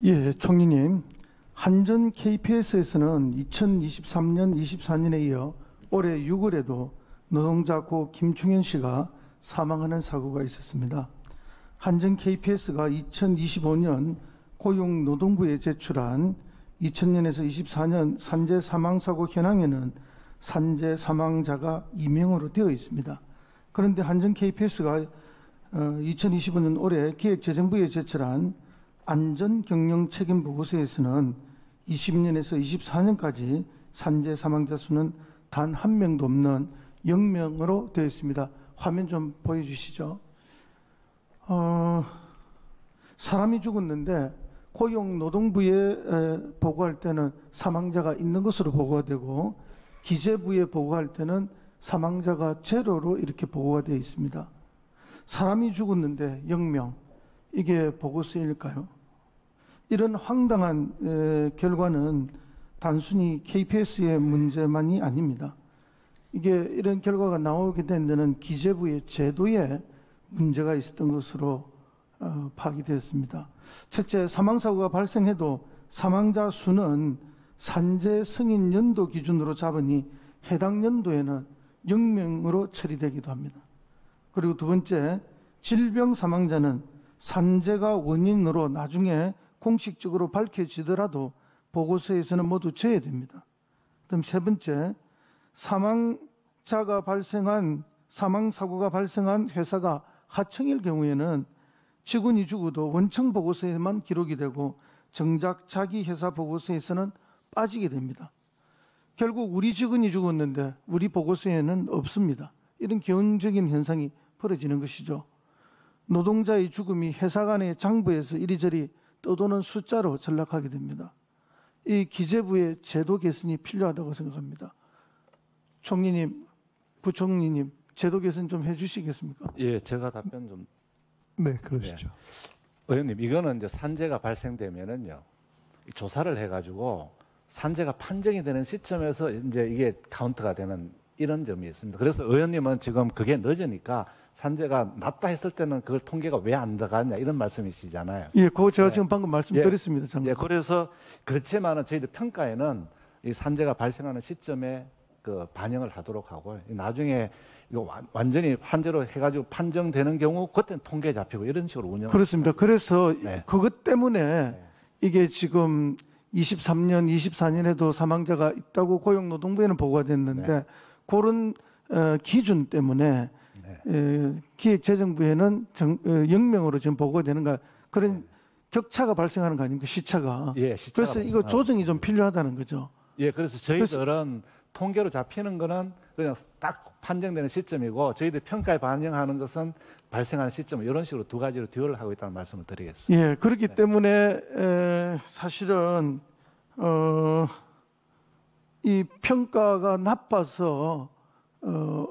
예, 총리님. 한전 KPS에서는 2023년, 24년에 이어 올해 6월에도 노동자 고 김충현 씨가 사망하는 사고가 있었습니다. 한전 KPS가 2025년 고용노동부에 제출한 2000년에서 24년 산재 사망사고 현황에는 산재 사망자가 2명으로 되어 있습니다. 그런데 한전 KPS가 2025년 올해 기획재정부에 제출한 안전경영책임보고서에서는 20년에서 24년까지 산재 사망자 수는 단 한 명도 없는 0명으로 되어 있습니다. 화면 좀 보여주시죠. 사람이 죽었는데 고용노동부에 보고할 때는 사망자가 있는 것으로 보고가 되고 기재부에 보고할 때는 사망자가 제로로 이렇게 보고가 되어 있습니다. 사람이 죽었는데 0명, 이게 보고서일까요? 이런 황당한 결과는 단순히 KPS의 문제만이 아닙니다. 이게 이런 결과가 나오게 된 데는 기재부의 제도에 문제가 있었던 것으로 파악이 되었습니다. 첫째, 사망사고가 발생해도 사망자 수는 산재 승인 연도 기준으로 잡으니 해당 연도에는 0명으로 처리되기도 합니다. 그리고 두 번째, 질병 사망자는 산재가 원인으로 나중에 공식적으로 밝혀지더라도 보고서에서는 모두 제외됩니다. 그다음 세 번째, 사망사고가 발생한 회사가 하청일 경우에는 직원이 죽어도 원청 보고서에만 기록이 되고 정작 자기 회사 보고서에서는 빠지게 됩니다. 결국 우리 직원이 죽었는데 우리 보고서에는 없습니다. 이런 기본적인 현상이 벌어지는 것이죠. 노동자의 죽음이 회사 간의 장부에서 이리저리 떠도는 숫자로 전락하게 됩니다. 이 기재부의 제도 개선이 필요하다고 생각합니다. 총리님, 부총리님, 제도 개선 좀 해주시겠습니까? 예, 제가 답변 좀. 네, 그러시죠. 네. 의원님, 이거는 이제 산재가 발생되면은요, 조사를 해가지고 산재가 판정이 되는 시점에서 이제 이게 카운트가 되는 이런 점이 있습니다. 그래서 의원님은 지금 그게 늦으니까 산재가 낮다 했을 때는 그걸 통계가 왜 안 들어가냐 이런 말씀이시잖아요. 예, 그거 제가 네. 지금 방금 말씀드렸습니다. 예, 그래서 그렇지만은 저희들 평가에는 이 산재가 발생하는 시점에 그 반영을 하도록 하고 나중에 이거 완전히 환재로 해가지고 판정되는 경우 그때는 통계 잡히고 이런 식으로 운영. 그렇습니다. 그래서 네. 그것 때문에 이게 지금 23년, 24년에도 사망자가 있다고 고용노동부에는 보고가 됐는데 그런 기준 때문에 기획재정부에는 0명으로 지금 보고가 되는가 그런 격차가 발생하는 거 아닙니까? 시차가. 예, 시차가 그래서 이거 조정이 좀 필요하다는 거죠. 예, 그래서 저희들은 통계로 잡히는 거는 그냥 딱 판정되는 시점이고 저희들 평가에 반영하는 것은 발생하는 시점 이런 식으로 두 가지로 듀얼을 하고 있다는 말씀을 드리겠습니다. 예, 그렇기 때문에 사실은 이 평가가 나빠서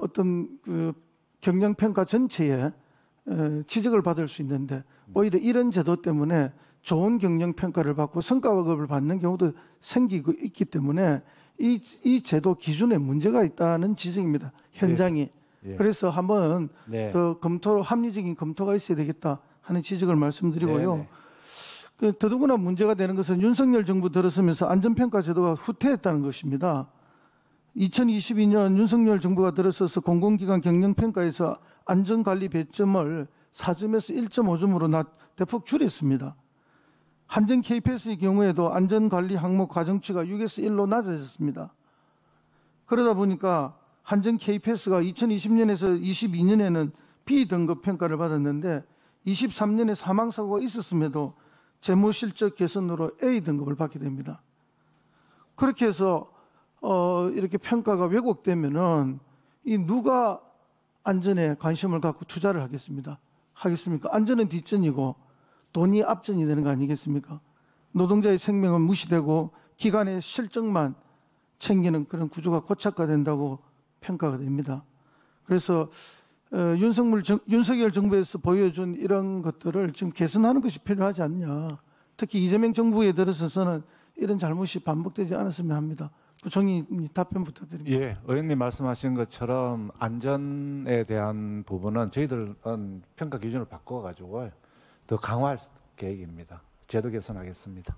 어떤 그 경영평가 전체에 지적을 받을 수 있는데 오히려 이런 제도 때문에 좋은 경영평가를 받고 성과급을 받는 경우도 생기고 있기 때문에 이 제도 기준에 문제가 있다는 지적입니다. 현장이. 예. 그래서 한번 더 합리적인 검토가 있어야 되겠다 하는 지적을 말씀드리고요. 더더구나 문제가 되는 것은 윤석열 정부 들어서면서 안전평가 제도가 후퇴했다는 것입니다. 2022년 윤석열 정부가 들어서서 공공기관 경영평가에서 안전관리 배점을 4점에서 1.5점으로 대폭 줄였습니다. 한전 KPS의 경우에도 안전관리 항목 가정치가 6에서 1로 낮아졌습니다. 그러다 보니까 한전 KPS가 2020년에서 22년에는 B등급 평가를 받았는데 23년에 사망사고가 있었음에도 재무실적 개선으로 A등급을 받게 됩니다. 그렇게 해서 이렇게 평가가 왜곡되면은 누가 안전에 관심을 갖고 투자를 하겠습니까? 안전은 뒷전이고 돈이 앞전이 되는 거 아니겠습니까? 노동자의 생명은 무시되고 기관의 실적만 챙기는 그런 구조가 고착화된다고 평가가 됩니다. 그래서 윤석열 정부에서 보여준 이런 것들을 지금 개선하는 것이 필요하지 않냐. 특히 이재명 정부에 들어서서는 이런 잘못이 반복되지 않았으면 합니다. 부총리 답변 부탁드립니다. 예, 의원님 말씀하신 것처럼 안전에 대한 부분은 저희들은 평가 기준을 바꿔가지고 더 강화할 계획입니다. 제도 개선하겠습니다.